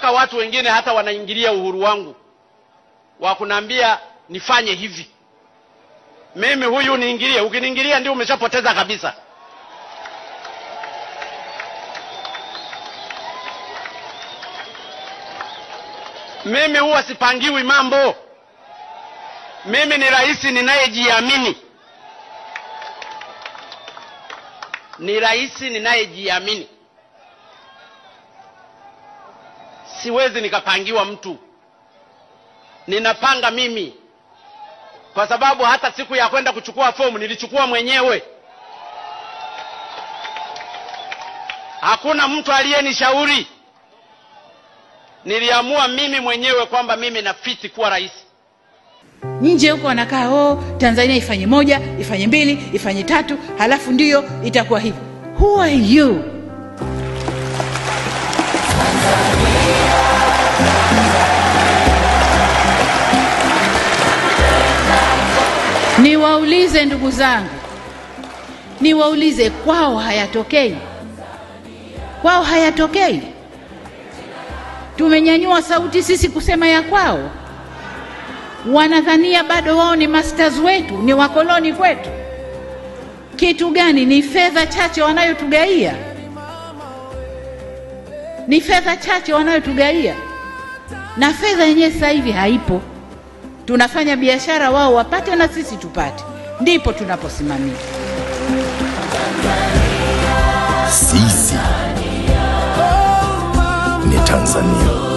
mpaka watu wengine hata wanaingilia uhuru wangu wa kuniambia nifanye hivi. Mimi huyu niingilie, ukiniingilia ndio umeshapoteza kabisa. Mimi huwa sipangiwi mambo. Mimi ni rais ninayejiamini. Ni rais ninayejiamini. Siwezi nikapangiwa mtu. Ninapanga mimi. Kwa sababu hata siku ya kwenda kuchukua fomu nilichukua mwenyewe. Hakuna mtu aliyenishauri. Niliamua mimi mwenyewe kwamba mimi nafiti kuwa rais. Nje huko wanakaa Tanzania ifanye 1, ifanye 2, ifanye 3, halafu ndio itakuwa hivyo. Who are you? Niwaulize ndugu zangu. Niwaulize, kwao hayatokei? Kwao hayatokei? Tumenyanyua sauti sisi kusema ya kwao. Wanadhania bado wao ni masters wetu, ni wakoloni kwetu. Kitu gani? Ni fedha chache wanayotugaia. Ni fedha chache wanayotugaia. Na fedha yenyewe sasa hivi haipo. Tunafanya biashara, wao wapate na sisi tupate. Ndipo tunaposimamia. Sisi ni Tanzania.